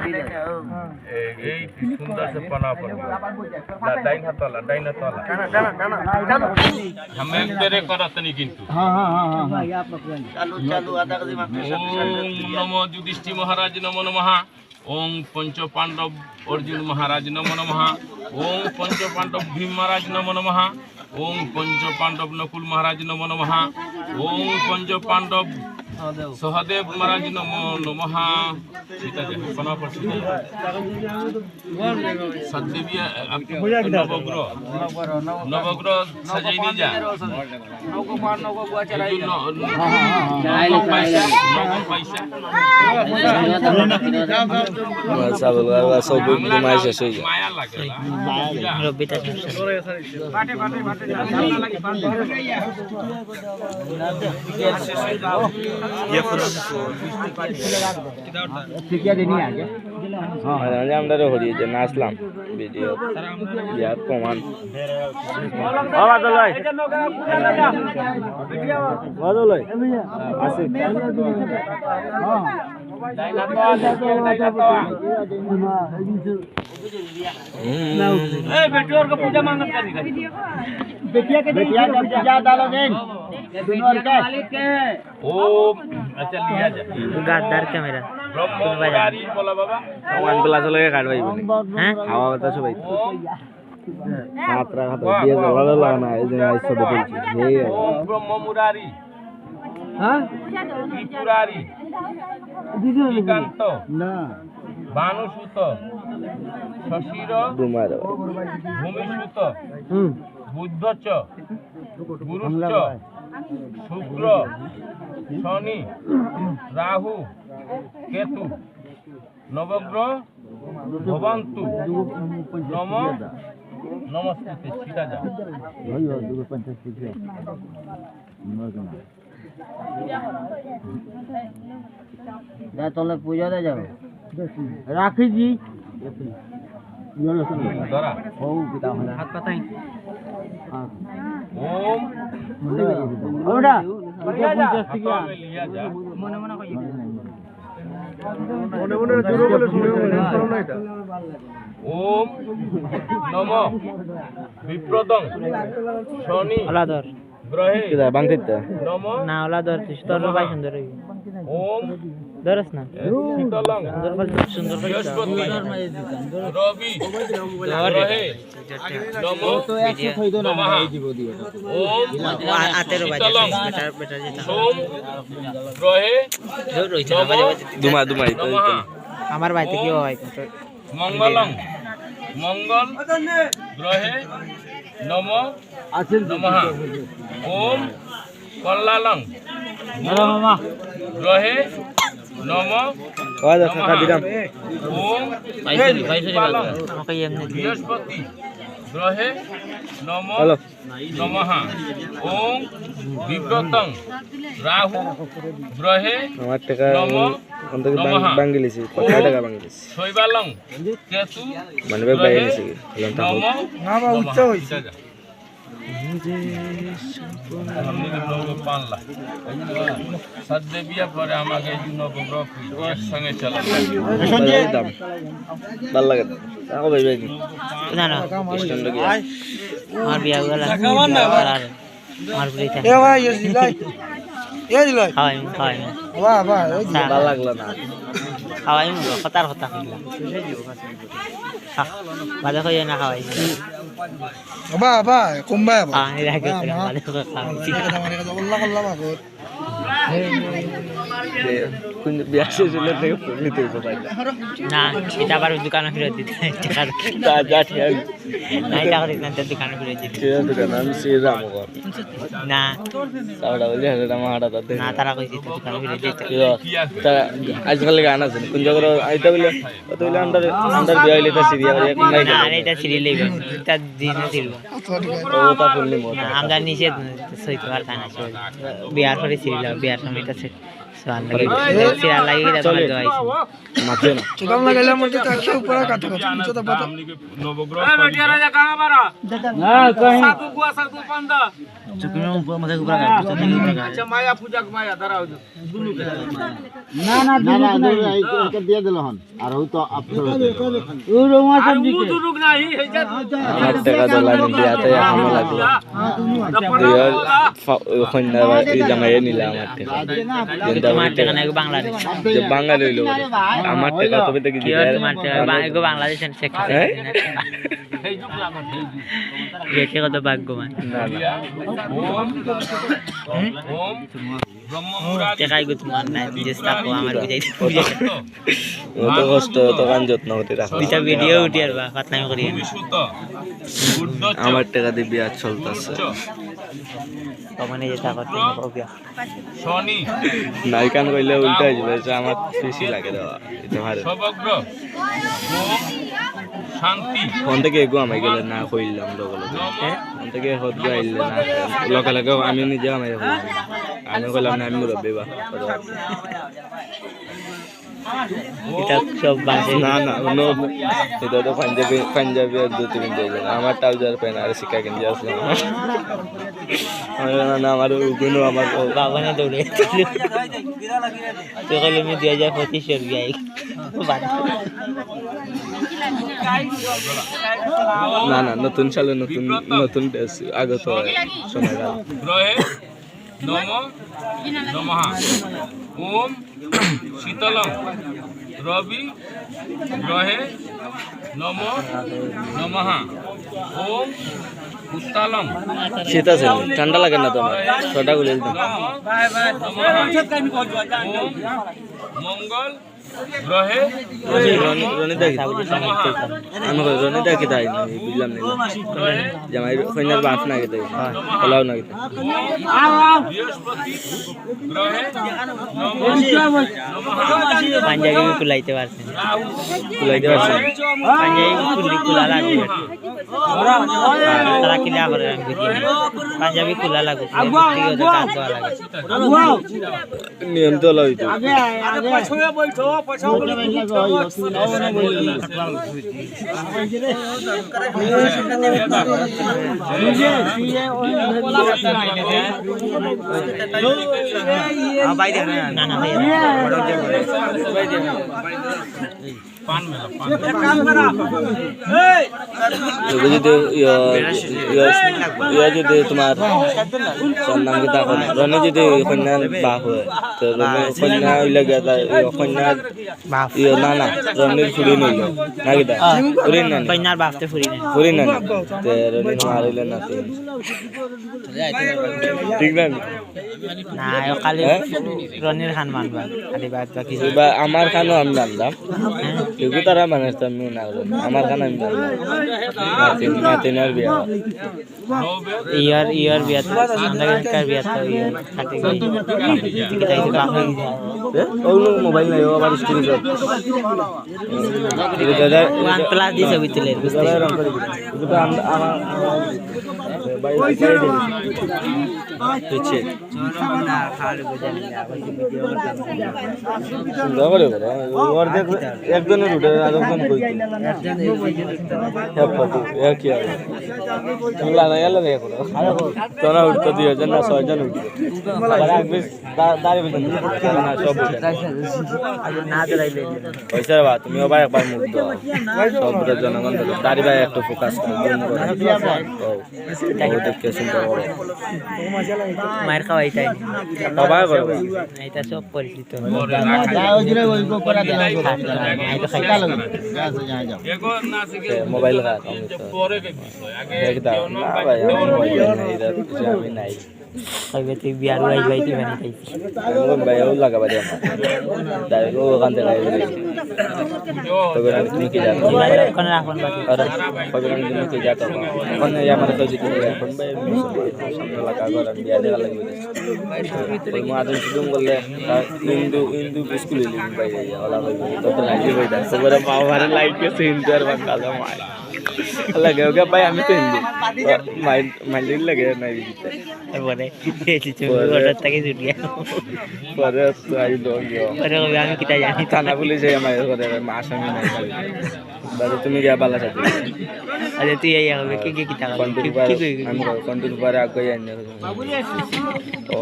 এই সুন্দর से पना पर डाइन हातला हमें तेरे करतनी किंतु चालू आधा केजी मांग नमो युधिष्ठिर महाराज नमो नमः ओम पंच पांडव अर्जुन महाराज नमो नमः ओम पंच पांडव भीम महाराज नमो नमः ओम पंच पांडव नकुल महाराज नमो नमः ओम पंच पांडव सहदेव महाराज नमो नमः सीता जी पना पर सदेवी नवग्रह सजाई नहीं जा माया लगे আমরা হরিয়ে নাচলাম ভিডিও ইয়ার প্রমাণ पूजा मांगत ओम अच्छा लिया जा गादार कैमरा ब्रह्मचारी बोला बाबा वन प्लस लगे काट भाई हैं हावा बता सब भाई मात्रा खाता दिया जला लगाना है जो ऐसा बदलची हे ओम ब्रह्म मुरारी हां त्रिपुरारी दिगंत ना भानुसुत शशिर दुमार भूमिसुत बुद्धच गुरुश्च शुक्र शनि राहु केतु नवग्रह भवन्तु नम नमस्ते सीधा जा तले पूजा दे जाओ राखी जी दरा हाथ पताई ओम ओडा लिया जा मने मने कहिए মনে মনে জোরে বলে শুনে শোনো না এটা ओम नमो विप्रदं शनि আলাদর ग्रहे কিদা বাংতিতে नमो না আলাদর তোর ভাই সুন্দর হই ओम দরস না शीतलं সুন্দর बृहस्पति रवि ग्रहे नमो नमः ओम আতের বাজে शीतलं বেটা যেটা सोम ग्रहे রইছে দুমা দুমাই नमः আমার ভাইতে কি হয় मंगलं मंगल ग्रहे नमो नमः ओम कल्लालं মামা ग्रहे नमो ওয়া কাকা দিলাম ओम पालं আমাকে এমনি बृहस्पति ग्रहे नमो হ্যালো नमः ओम विव्रतं राहु ग्रहे আমার টাকা नमो অন্তত नमः বাঙ্গিলিছি 50 টাকা বাঙ্গিলিছি शैवालं केतु মানে ভাই বাইরে নিছি হলাম তা नमो না বা উচ্চ হইছে हमने लोग पानला सदेविया पर আমাকে নবগ্রহ একসঙ্গে চালাবে দাম ভালো লাগে তাও ভাই ভাই না না স্টেশন লাগি আমার বিয়া গলা আমার বুড়িটা এ ভাই এ দিলাই খাওয়াই বাহ বাহ ভালো লাগলো না খাওয়াই কথার কথা কইলা বাজা কই না খাওয়াই বাহ বাহ কুম্বা হ্যাঁ এই রাখে বাজা খাওয়াই কোন বিয়া শেষ হলে থেকে নিতে পারবে না এটা আবার দোকানে ফিরে দিতে টাকা তা যা ঠিক আছে নাই টাকা দিতে না দোকানে ফিরে দিতে ঠিক আছে দোকান আমি শ্রীরাম কর না সাউডা বলে এটা মাহাটা তাতে না তারা কইছে দোকানে ফিরে দিতে তা আজকাল গান আছে কোন জায়গা আইতা বলে তো বলে আন্ডার আন্ডার বিয়া হইলে তা সিরিয়া এক নাই না এটা সিরি লইবে তা দিন দিল ও তা ফুললি মত আমরা নিচে সইতে পারতাম না বিয়ার পরে সিরি লাগ বিয়ার সময়টা সোয়াল লাগে সিরা লাগে এটা তোমার দোয়াই মাথে না চোদাম লাগাইলে মধ্যে তাকে উপরে কাটা কথা চোদা পাতা নবগ্রহ আমার টাকা ডলার দিয়াতে আমার লাগলো কন্যা জামাই নিলাম আমার টাকা তোমার টাকা না বাংলাদেশ যে বাঙালি হইলো আমার টাকা তবে তো কি কি আর তোমার টাকা বাংলাদেশ শেখ হাসিনা একে কত ভাগ্যবান টাকাই গো তোমার নাই বিদেশ থাকো আমার বুঝাইতে অত কষ্ট অত গান যত্ন করে রাখো দুইটা ভিডিও উঠি আর বা ফাতনামি করি আমার টাকা দিয়ে বিয়া চলতেছে কমনে যেটা করতে হবে শনি নাইকান কইলে উল্টা হয়ে যাবে যে আমার বেশি লাগে দেওয়া এটা ভালো সবগ্র ওম শান্তি ফোন থেকে এগো আমি গেলে না কইলাম লগে ফোন থেকে হদ গাইলে না লগে লগে আমি নিজে আমি আমি কইলাম না আমি মুরব্বি বা এটা সব বাজে না না নো এটা তো পাঞ্জাবি আর দুই তিন দিন আমার ট্রাউজার প্যান্ট আর শিকা কিনে আসলে না আমার গুণ আমার বাবা না দৌড়ে তো কইলে আমি 2025 এর গাই না না নতুন সালে নতুন নতুন ড্রেস আগত শোনা গেল গ্রহে নমঃ ওম শীতলং রবি গ্রহে নমঃ ওম উত্তালং শীত আছে ঠান্ডা লাগে না তোমার ছটা গুলো একদম ওম মঙ্গল গ্রহে রনিতা কি আমি রনিতা কি তাই বুঝলাম না জামাই কন্যার বাপ না কি তাই হলাও না কি বৃহস্পতি গ্রহে পাঞ্জাবি কুলাইতে পারছেন কুলাইতে পারছেন পাঞ্জাবি কুলা লাগবে তারা কিলা করে আমি বুঝি পাঞ্জাবি কুলা লাগবে কাজ দেওয়া লাগে নিয়ম তো লইতো না না যদি তোমার নাম কি তখন রনে যদি কন্যার বাপ হয় তো কন্যা হইলে কন্যা না না রনির ফুরি নইল না কি তা ফুরি না কন্যার বাপতে ফুরি না তে রনি মারিলে না ঠিক না না কালি রনির খান মানবা খালি বাদ বাকি বা আমার খানও আমি জানলাম কিন্তু তারা মানুষ তো আমি না আমার খান আমি জানলাম নাতিনার বিয়া ইয়ার বিয়া তো আন্দার বিয়া তো খাতে গই ঠিক আছে কাম হই ওগুলো মোবাইল নাই আবার স্ক্রিনশট দাদা ওয়ান প্লাস দি ছবি তুলে বুঝতে কিন্তু আমার বাইরে হচ্ছে একজনের উঠে আরেকজন কইতো একই তোরা উঠতো 2 জন না 6 জন উঠতো পয়সার বা তুমি আবার একবার মুখ দাও সব জনগণ দাঁড়ি ভাই একটু ফোকাস করো দেখে চিন্তা করো মার খাওয়াই তাই সবাই করো এটা সব পরিচিত মোবাইল নাই কইবে তুই বিয়ার ওয়াই বাইতে বানি খাইছি ভাইও লাগাবা দে দাইগো ওখান থেকে তবে তুমি কি জানো কোন রাখুন বাকি তবে তুমি কি জানো কোন আমার তো জিতে এখন ভাই সামনে লাগা করে বিয়া দেওয়া লাগবে ওই মাদন সুদম বললে ইন্দু স্কুলে লিখি ভাই ওলা ভাই তো লাগি ভাই তারপরে বাবা লাইক কে সিন আর বাঙ্গালা মাই লাগে ওকে ভাই আমি তো হিন্দু মাইন্ড লাগে না তারপরে অর্ডার থেকে ছুটি পরে তো আইলো পরে কবে আমি কিতা জানি থানা পুলিশে আমার করে আসামি নাই দাদা তুমি গিয়া বালা সাথে আরে তুই এই হবে কি কিতা কন্ট্রোল আমি কন্ট্রোল পারে আগে আইনে ও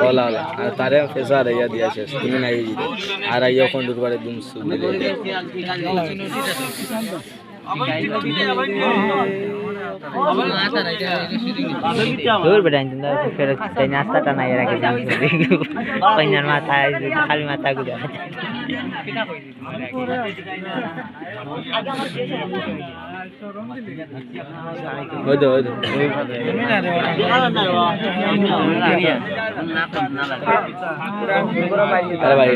ওলা ওলা আর তারে ফেসার ইয়া দিয়া শেষ তুমি নাই আর আইয়া কন্ট্রোল পারে দুমসু দূর বেটা ইন্দা ফের তাই নাস্তাটা নাই রাখে কইনার মাথা খালি মাথা গুলো হইতো আরে ভাই